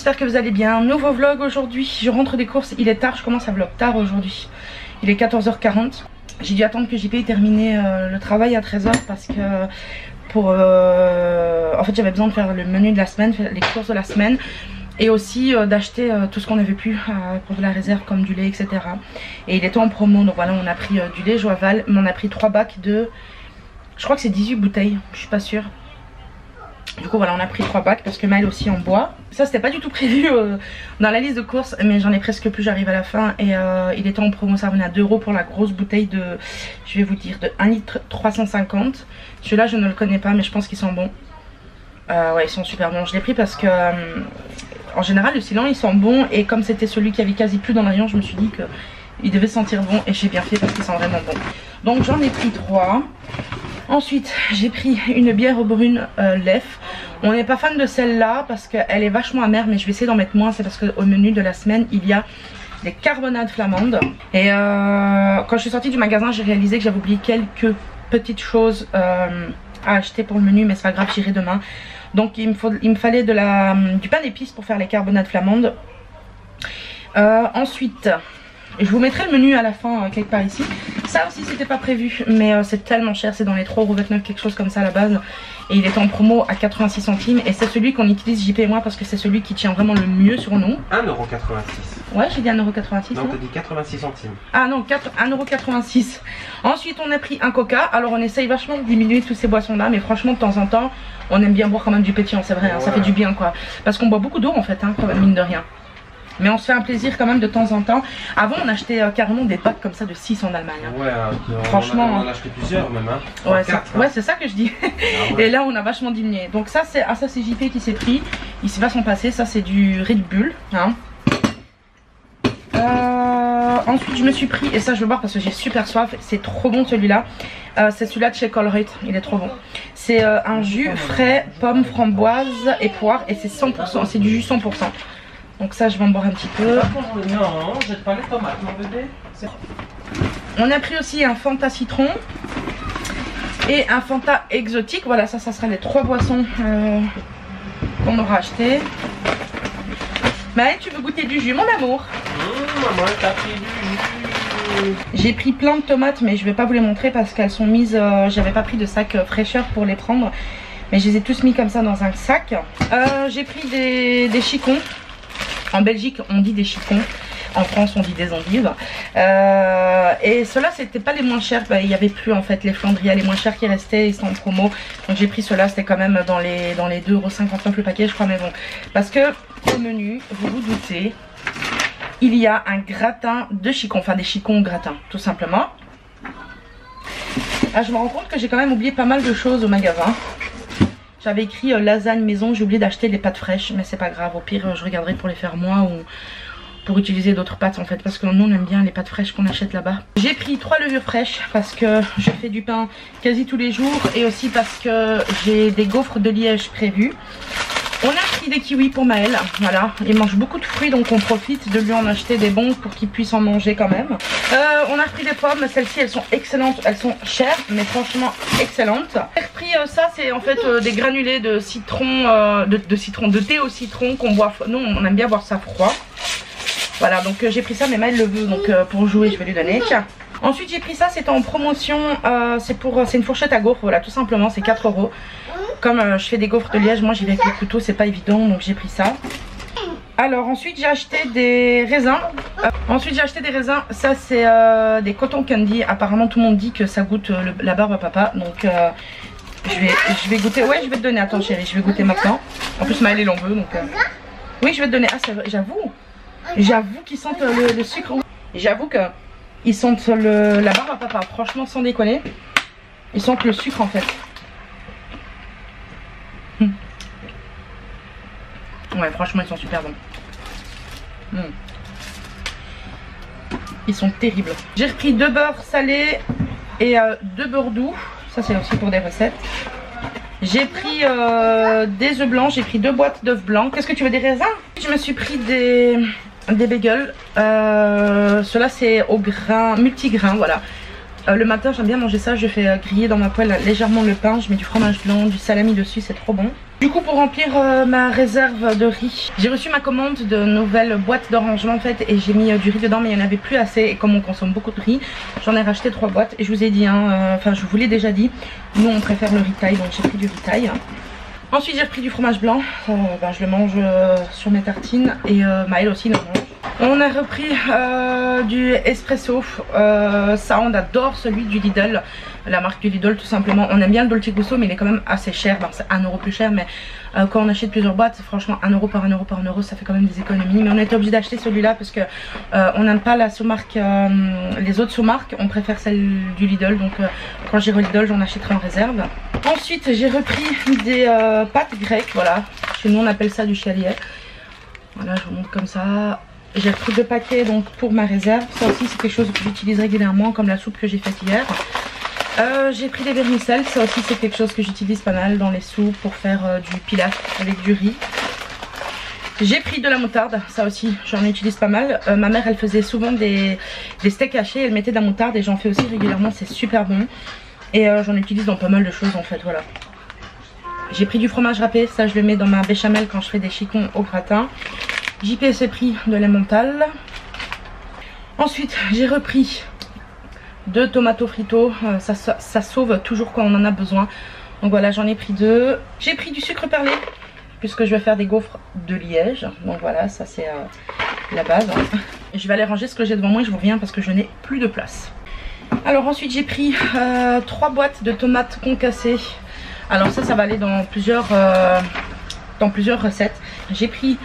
j'espère que vous allez bien. Nouveau vlog aujourd'hui, je rentre des courses, il est tard, je commence à vlog tard aujourd'hui. Il est 14h40. J'ai dû attendre que JP ait terminé le travail à 13h parce que en fait j'avais besoin de faire le menu de la semaine, les courses de la semaine. Et aussi d'acheter tout ce qu'on avait pu pour de la réserve comme du lait, etc. Et il était en promo, donc voilà, on a pris du lait Joaval, mais on a pris 3 bacs de... Je crois que c'est 18 bouteilles, je suis pas sûre. Du coup voilà, on a pris 3 bacs parce que Maël aussi en boit. Ça c'était pas du tout prévu dans la liste de courses, mais j'en ai presque plus, j'arrive à la fin. Et il était en promo, ça revenait à 2 € pour la grosse bouteille de, je vais vous dire, de 1 litre 350. Celui-là je ne le connais pas, mais je pense qu'ils sont bons. Ouais, ils sont super bons. Je l'ai pris parce que en général le Silan il sent bon, et comme c'était celui qui avait quasi plus dans le rayon, je me suis dit que il devait sentir bon, et j'ai bien fait parce qu'il sent vraiment bon. Donc j'en ai pris 3. Ensuite j'ai pris une bière brune Lef. On n'est pas fan de celle-là parce qu'elle est vachement amère, mais je vais essayer d'en mettre moins. C'est parce qu'au menu de la semaine il y a des carbonades flamandes. Et quand je suis sortie du magasin, j'ai réalisé que j'avais oublié quelques petites choses à acheter pour le menu, mais c'est pas grave, j'irai demain. Donc il me fallait du pain d'épices pour faire les carbonades flamandes. Ensuite je vous mettrai le menu à la fin quelque part ici. Ça aussi c'était pas prévu, mais c'est tellement cher, c'est dans les 3,29 €, quelque chose comme ça à la base. Et il est en promo à 86 centimes, et c'est celui qu'on utilise JP et moi parce que c'est celui qui tient vraiment le mieux sur nous. 1,86 €. Ouais, j'ai dit 1,86 €. Non, t'as dit 86 centimes. Ah non, 1,86 €. Ensuite on a pris un coca. Alors on essaye vachement de diminuer toutes ces boissons là, mais franchement de temps en temps on aime bien boire quand même du pétillant, c'est vrai, hein, ça fait du bien quoi. Parce qu'on boit beaucoup d'eau en fait, hein, quand même, mine de rien. Mais on se fait un plaisir quand même de temps en temps. Avant on achetait carrément des packs comme ça de 6 en Allemagne, hein. Ouais, franchement on en a acheté plusieurs même, hein. Ouais, c'est ça que je dis. Ah, ouais. Et là on a vachement diminué. Donc ça c'est JP qui s'est pris. Il s'est pas son passé. Ça c'est du Red Bull, hein. Ensuite je me suis pris, et ça je veux boire parce que j'ai super soif. C'est trop bon celui-là. C'est celui-là de chez Colruyt. Il est trop bon. C'est un jus frais, pommes, framboises et poire. Et c'est 100%, c'est du jus 100%. Donc ça je vais en boire un petit peu. Non, jette pas les tomates mon bébé. On a pris aussi un Fanta citron et un Fanta exotique. Voilà, ça sera les 3 boissons qu'on aura acheté. Mais tu veux goûter du jus mon amour? Maman, t'as pris du jus. J'ai pris plein de tomates, mais je vais pas vous les montrer parce qu'elles sont mises, j'avais pas pris de sac fraîcheur pour les prendre, mais je les ai tous mis comme ça dans un sac. J'ai pris des chicons. En Belgique on dit des chicons, en France on dit des endives. Et ceux-là c'était pas les moins chers, bah, il y avait plus en fait les Flandria, les moins chers qui restaient, ils sont en promo. Donc j'ai pris ceux-là, c'était quand même dans les 2,59 € le paquet je crois, mais bon. Parce que au menu, vous vous doutez, il y a un gratin de chicons, enfin des chicons au gratin tout simplement. Ah, je me rends compte que j'ai quand même oublié pas mal de choses au magasin. J'avais écrit lasagne maison, j'ai oublié d'acheter les pâtes fraîches, mais c'est pas grave, au pire je regarderai pour les faire moi ou pour utiliser d'autres pâtes en fait, parce que nous on aime bien les pâtes fraîches qu'on achète là-bas. J'ai pris 3 levures fraîches parce que je fais du pain quasi tous les jours, et aussi parce que j'ai des gaufres de Liège prévus. On a pris des kiwis pour Maël, voilà, il mange beaucoup de fruits donc on profite de lui en acheter des bons pour qu'il puisse en manger quand même. On a repris des pommes, celles-ci elles sont excellentes, elles sont chères mais franchement excellentes. J'ai repris ça, c'est en fait des granulés de citron, de thé au citron qu'on boit, nous on aime bien boire ça froid. Voilà, donc j'ai pris ça, mais Maël le veut, donc pour jouer je vais lui donner. Ensuite j'ai pris ça, c'était en promotion, c'est une fourchette à gaufres, voilà, tout simplement, c'est 4 €. Comme je fais des gaufres de Liège, moi j'y vais avec le couteau, c'est pas évident, donc j'ai pris ça. Alors ensuite j'ai acheté des raisins. Ça c'est des cotton candy. Apparemment tout le monde dit que ça goûte la barbe à papa, donc je vais goûter. Ouais, je vais te donner, attends chérie, je vais goûter maintenant. En plus Maël il en veut, donc oui je vais te donner. Ah j'avoue qu'ils sentent le sucre. J'avoue que ils sentent la barbe à papa, franchement sans déconner. Ils sentent le sucre en fait. Ouais, franchement ils sont super bons. Ils sont terribles. J'ai repris 2 beurres salés et 2 beurres doux. Ça c'est aussi pour des recettes. J'ai pris des œufs blancs, j'ai pris 2 boîtes d'œufs blancs. Qu'est-ce que tu veux, des raisins? Je me suis pris des bagels. Ceux-là c'est au grain, multigrain, voilà. Le matin j'aime bien manger ça, je fais griller dans ma poêle légèrement le pain, je mets du fromage blanc, du salami dessus, c'est trop bon. Du coup pour remplir ma réserve de riz, j'ai reçu ma commande de nouvelles boîtes de rangement en fait et j'ai mis du riz dedans mais il n'y en avait plus assez et comme on consomme beaucoup de riz, j'en ai racheté 3 boîtes et je vous ai dit, enfin je vous l'ai déjà dit, nous on préfère le riz taille donc j'ai pris du riz taille. Ensuite j'ai pris du fromage blanc, je le mange sur mes tartines et Maël aussi le mange. On a repris du espresso, ça on adore celui du Lidl, la marque du Lidl tout simplement. On aime bien le Dolce Gusto mais il est quand même assez cher, bon, c'est 1 euro plus cher mais quand on achète plusieurs boîtes franchement 1 euro par 1 euro par 1 euro ça fait quand même des économies. Mais on était obligé d'acheter celui-là parce que on n'aime pas la sous-marque, les autres sous-marques, on préfère celle du Lidl donc quand j'irai au Lidl j'en achèterai en réserve. Ensuite j'ai repris des pâtes grecques, voilà, chez nous on appelle ça du chalier. Voilà je vous montre comme ça. J'ai repris 2 paquets donc pour ma réserve, ça aussi c'est quelque chose que j'utilise régulièrement comme la soupe que j'ai faite hier. J'ai pris des vermicelles, ça aussi c'est quelque chose que j'utilise pas mal dans les soupes pour faire du pilaf avec du riz. J'ai pris de la moutarde, ça aussi j'en utilise pas mal. Ma mère elle faisait souvent des steaks hachés, elle mettait de la moutarde et j'en fais aussi régulièrement, c'est super bon. Et j'en utilise dans pas mal de choses en fait, voilà. J'ai pris du fromage râpé, ça je le mets dans ma béchamel quand je fais des chicons au gratin. JP s'est pris de l'emmental. Ensuite j'ai repris 2 tomato fritos, ça sauve toujours quand on en a besoin. Donc voilà j'en ai pris 2. J'ai pris du sucre perlé puisque je vais faire des gaufres de Liège. Donc voilà ça c'est la base. Je vais aller ranger ce que j'ai devant moi et je vous reviens parce que je n'ai plus de place. Alors ensuite j'ai pris 3 boîtes de tomates concassées. Alors ça va aller dans plusieurs recettes. J'ai pris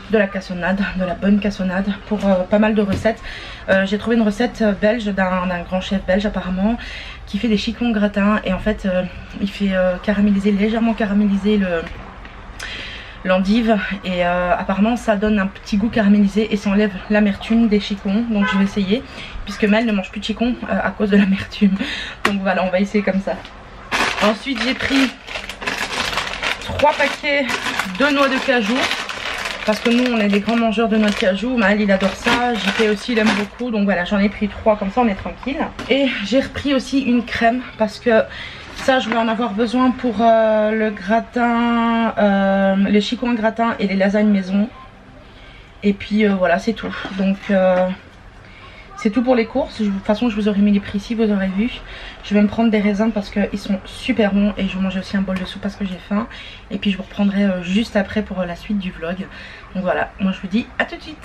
de la cassonade, de la bonne cassonade pour pas mal de recettes. J'ai trouvé une recette belge d'un grand chef belge apparemment qui fait des chicons gratins et en fait il fait légèrement caraméliser l'endive et apparemment ça donne un petit goût caramélisé et ça enlève l'amertume des chicons. Donc je vais essayer puisque Mel ne mange plus de chicons à cause de l'amertume. Donc voilà on va essayer comme ça. Ensuite j'ai pris 3 paquets de noix de cajou. Parce que nous on est des grands mangeurs de noix de cajou, Maël il adore ça, JP aussi il aime beaucoup, donc voilà j'en ai pris 3 comme ça on est tranquille. Et j'ai repris aussi une crème parce que ça je vais en avoir besoin pour le gratin, les chicons gratin et les lasagnes maison. Et puis voilà c'est tout, donc c'est tout pour les courses. De toute façon je vous aurais mis les prix ici, vous aurez vu. Je vais me prendre des raisins parce qu'ils sont super bons et je vais manger aussi un bol de soupe parce que j'ai faim. Et puis je vous reprendrai juste après pour la suite du vlog. Donc voilà, moi je vous dis à tout de suite.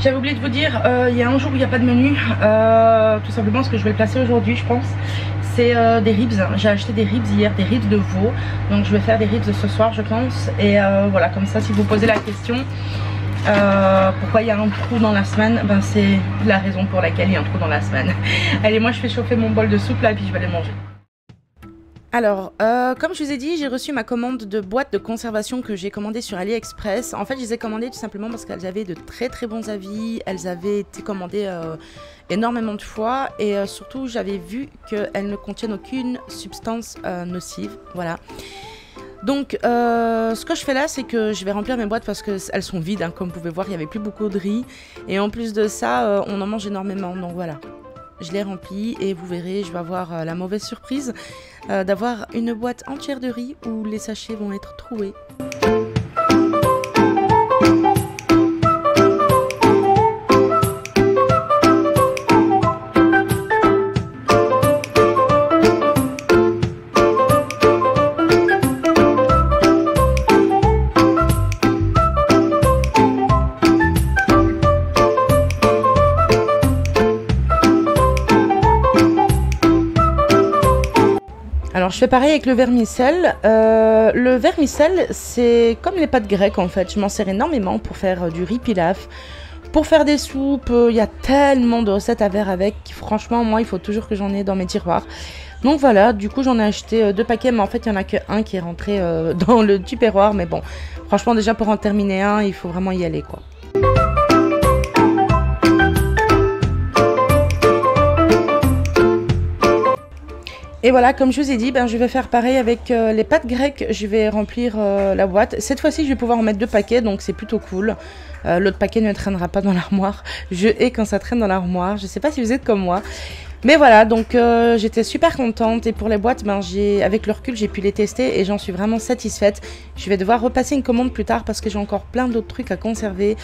J'avais oublié de vous dire, il y a un jour où il n'y a pas de menu, tout simplement parce que je vais le placer aujourd'hui je pense. C'est des ribs, j'ai acheté des ribs hier, des ribs de veau. Donc je vais faire des ribs ce soir je pense. Et voilà comme ça si vous posez la question pourquoi il y a un trou dans la semaine, ben c'est la raison pour laquelle il y a un trou dans la semaine. Allez moi je fais chauffer mon bol de soupe là et puis je vais aller manger. Alors, comme je vous ai dit, j'ai reçu ma commande de boîtes de conservation que j'ai commandées sur AliExpress. En fait, je les ai commandées tout simplement parce qu'elles avaient de très très bons avis. Elles avaient été commandées énormément de fois et surtout, j'avais vu qu'elles ne contiennent aucune substance nocive. Voilà. Donc, ce que je fais là, c'est que je vais remplir mes boîtes parce qu'elles sont vides. Hein, comme vous pouvez voir, il n'y avait plus beaucoup de riz. Et en plus de ça, on en mange énormément. Donc voilà. Je l'ai rempli et vous verrez, je vais avoir la mauvaise surprise d'avoir une boîte entière de riz où les sachets vont être troués. Alors je fais pareil avec le vermicelle. Le vermicelle c'est comme les pâtes grecques en fait. Je m'en sers énormément pour faire du riz pilaf, pour faire des soupes. Il y a tellement de recettes à faire avec. Franchement moi il faut toujours que j'en ai dans mes tiroirs. Donc voilà, du coup j'en ai acheté 2 paquets. Mais en fait il n'y en a qu'un qui est rentré dans le tupperware. Mais bon, franchement déjà pour en terminer un il faut vraiment y aller quoi. Et voilà, comme je vous ai dit, ben, je vais faire pareil avec les pâtes grecques. Je vais remplir la boîte. Cette fois-ci, je vais pouvoir en mettre 2 paquets, donc c'est plutôt cool. L'autre paquet ne traînera pas dans l'armoire. Je hais quand ça traîne dans l'armoire. Je ne sais pas si vous êtes comme moi. Mais voilà, donc j'étais super contente et pour les boîtes, ben, avec le recul, j'ai pu les tester et j'en suis vraiment satisfaite. Je vais devoir repasser une commande plus tard parce que j'ai encore plein d'autres trucs à conserver.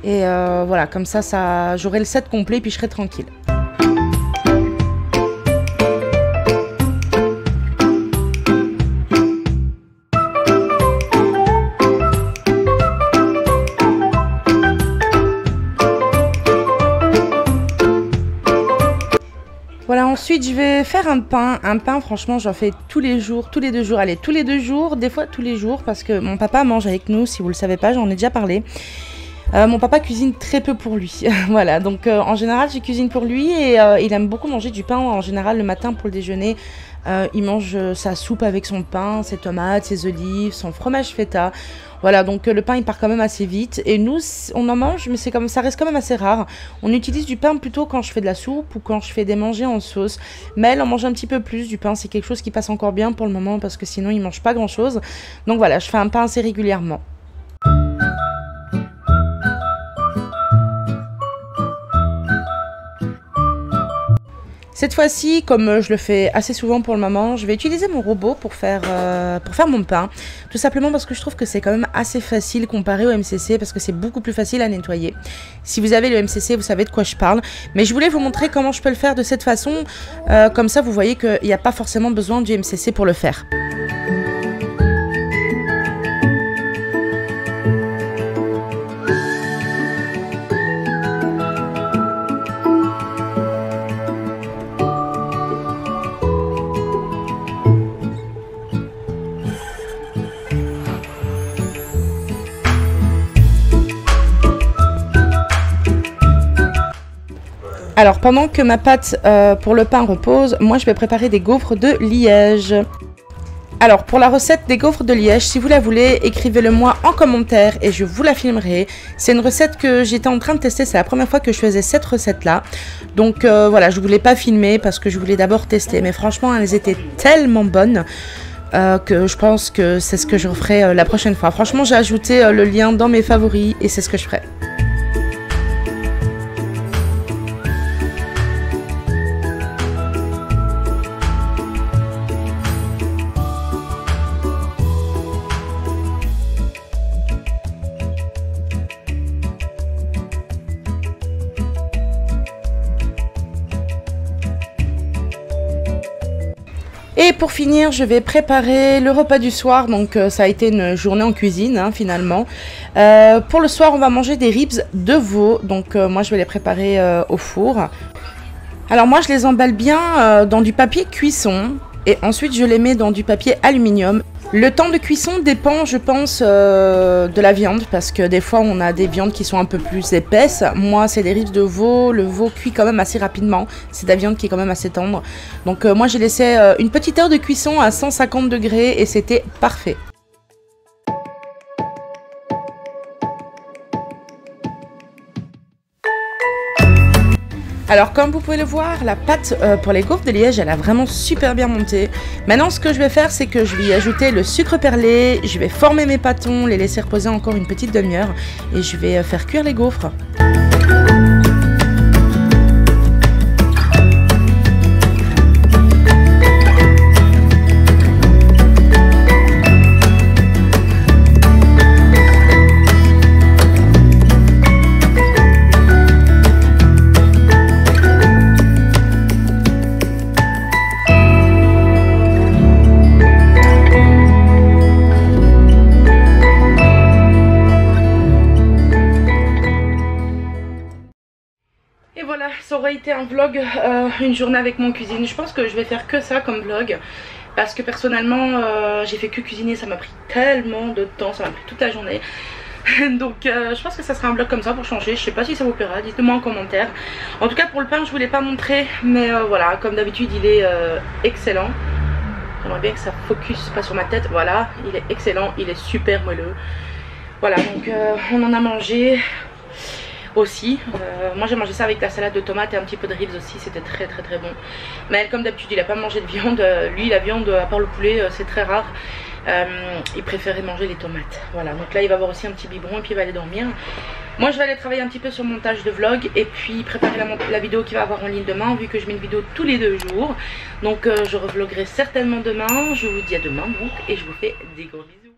Et voilà, comme ça j'aurai le set complet puis je serai tranquille. Voilà, ensuite je vais faire un pain. Un pain, franchement, j'en fais tous les jours, tous les 2 jours. Allez, tous les 2 jours, des fois tous les jours, parce que mon papa mange avec nous, si vous le savez pas, j'en ai déjà parlé. Mon papa cuisine très peu pour lui. Voilà, donc en général, je cuisine pour lui et il aime beaucoup manger du pain. En général, le matin pour le déjeuner, il mange sa soupe avec son pain, ses tomates, ses olives, son fromage feta. Voilà, donc le pain il part quand même assez vite et nous on en mange mais c'est comme ça reste quand même assez rare. On utilise du pain plutôt quand je fais de la soupe ou quand je fais des mangés en sauce. Mais elle en mange un petit peu plus du pain, c'est quelque chose qui passe encore bien pour le moment parce que sinon il mange pas grand chose. Donc voilà, je fais un pain assez régulièrement. Cette fois-ci, comme je le fais assez souvent pour le moment, je vais utiliser mon robot pour faire mon pain. Tout simplement parce que je trouve que c'est quand même assez facile comparé au MCC, parce que c'est beaucoup plus facile à nettoyer. Si vous avez le MCC, vous savez de quoi je parle. Mais je voulais vous montrer comment je peux le faire de cette façon. Comme ça, vous voyez qu'il n'y a pas forcément besoin du MCC pour le faire. Alors pendant que ma pâte pour le pain repose, moi je vais préparer des gaufres de Liège. Alors pour la recette des gaufres de Liège, si vous la voulez, écrivez-le moi en commentaire et je vous la filmerai. C'est une recette que j'étais en train de tester, c'est la première fois que je faisais cette recette là. Donc voilà, je voulais pas filmer parce que je voulais d'abord tester. Mais franchement, elles étaient tellement bonnes que je pense que c'est ce que je referai la prochaine fois. Franchement, j'ai ajouté le lien dans mes favoris et c'est ce que je ferai. Et pour finir, je vais préparer le repas du soir. Donc ça a été une journée en cuisine hein, finalement. Pour le soir, on va manger des ribs de veau. Donc moi, je vais les préparer au four. Alors moi, je les emballe bien dans du papier cuisson. Et ensuite, je les mets dans du papier aluminium. Le temps de cuisson dépend, je pense, de la viande. Parce que des fois, on a des viandes qui sont un peu plus épaisses. Moi, c'est des ribs de veau. Le veau cuit quand même assez rapidement. C'est de la viande qui est quand même assez tendre. Donc moi, j'ai laissé une petite heure de cuisson à 150 degrés. Et c'était parfait. Alors comme vous pouvez le voir, la pâte pour les gaufres de Liège, elle a vraiment super bien monté. Maintenant ce que je vais faire, c'est que je vais y ajouter le sucre perlé, je vais former mes pâtons, les laisser reposer encore une petite demi-heure et je vais faire cuire les gaufres. Et voilà, ça aurait été un vlog, une journée avec mon cuisine. Je pense que je vais faire que ça comme vlog. Parce que personnellement, j'ai fait que cuisiner, ça m'a pris tellement de temps, ça m'a pris toute la journée. Donc je pense que ça sera un vlog comme ça pour changer. Je sais pas si ça vous plaira, dites-le-moi en commentaire. En tout cas pour le pain, je vous l'ai pas montré. Mais voilà, comme d'habitude, il est excellent. J'aimerais bien que ça focus pas sur ma tête. Voilà, il est excellent, il est super moelleux. Voilà, donc on en a mangé aussi. Moi j'ai mangé ça avec la salade de tomates et un petit peu de ribs aussi, c'était très bon. Mais comme d'habitude il a pas mangé de viande, lui la viande à part le poulet c'est très rare. Il préférait manger les tomates. Voilà, donc là il va avoir aussi un petit biberon et puis il va aller dormir. Moi je vais aller travailler un petit peu sur le montage de vlog et puis préparer la vidéo qui va avoir en ligne demain, vu que je mets une vidéo tous les 2 jours. Donc je revloguerai certainement demain. Je vous dis à demain donc, et je vous fais des gros bisous.